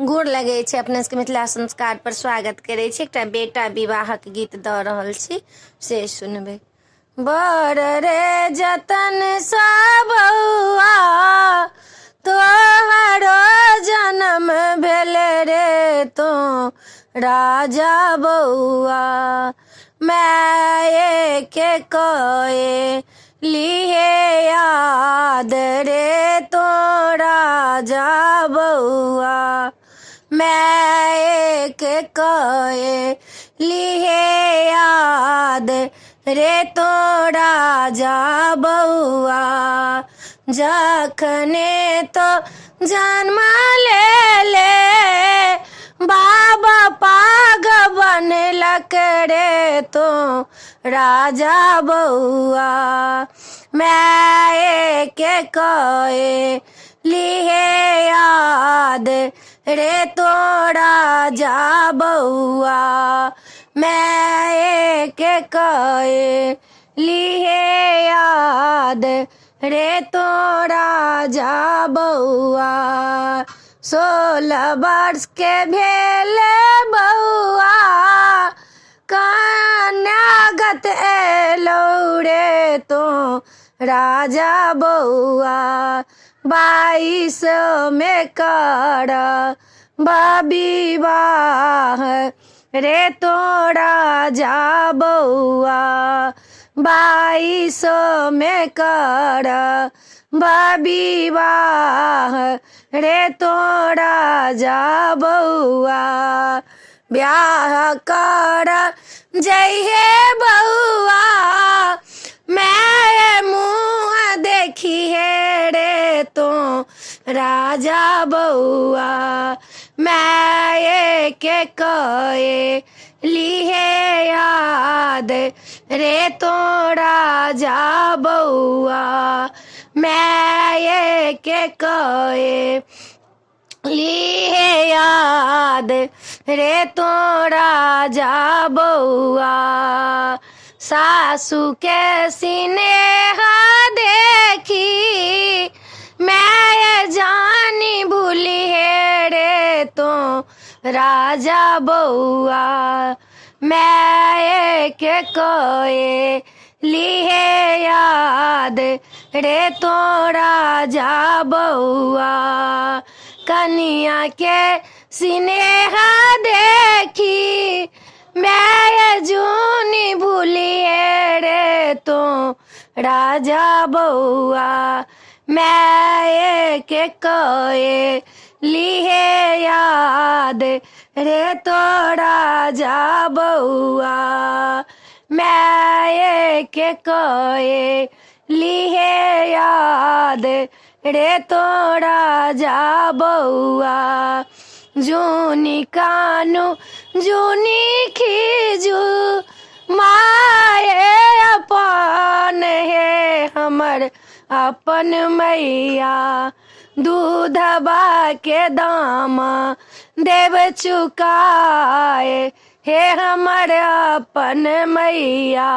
गोर लगे छे अपने सबके मिथिला संस्कार पर स्वागत करे छे। एकटा बेटा विवाहक गीत द रहल छी से सुनबे। बर रे जतन सा बउआ तोहरो जन्म भेल रे तो राजा बउआ मैं के कए लिहे याद रे तो राजा बउआ मैं एक कए लिहे याद रे तो राजा बउआ जखने तो जन्म ले बाबा पाग बनलक रे तो राजा बउआ मैं एक कए लिहे याद रे तो राजा बउआ मैं एक कए लिहे याद रे तो राजा बउआ 16 वर्ष के भेले बउआ कन्यागत एलौ रे तो राजा बउआ 22 में कर विवाह रे तो राजा बउआ 22 में कर विवाह रे तो राजा बउआ ब्याह कर जइहे बउआ मैं मुँह देखी है रे तो राजा बउआ मैं एक कए लिहे याद रे तो राजा बउआ मैं एक कए लिहे याद रे तो राजा बउआ सासू के स्नेहा देखी मैं जानी भूली है रे तो राजा बउआ मैं एक कए लिहे याद रे तो राजा बउआ कन्या के स्नेहा देखी मैं जूनी भूली है रे तो राजा बउआ मैं एक कए लिहे याद रे तो राजा बउआ मैं एक कए लिहे याद रे तो राजा बउआ जूनी कानू जूनी खीजू माए अपन है हमर अपन मैया दूधबा के दाम देव चुकाए हे हमर अपन मैया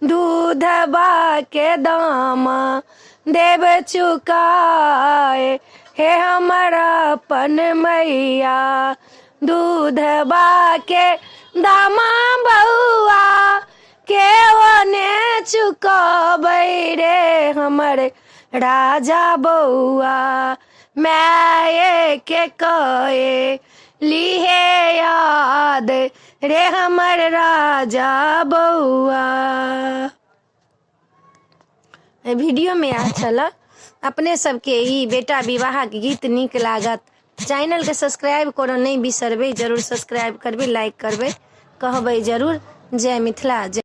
दूधबा के दाम देव चुकाए हे हमर अपन मैया दूधबा के दामा बउआ के ओने चुकाबै रे हमर राजा बउआ मैं एक कए लिहे याद रे हमर राजा बउआ। वीडियो में अच्छा लग अपने सबके ई बेटा विवाह के गीत नीक लागत चैनल के सब्सक्राइब करो नहीं बिसरबे जरूर सब्सक्राइब करबे लाइक करबे कहबे जरूर जय मिथिला जय।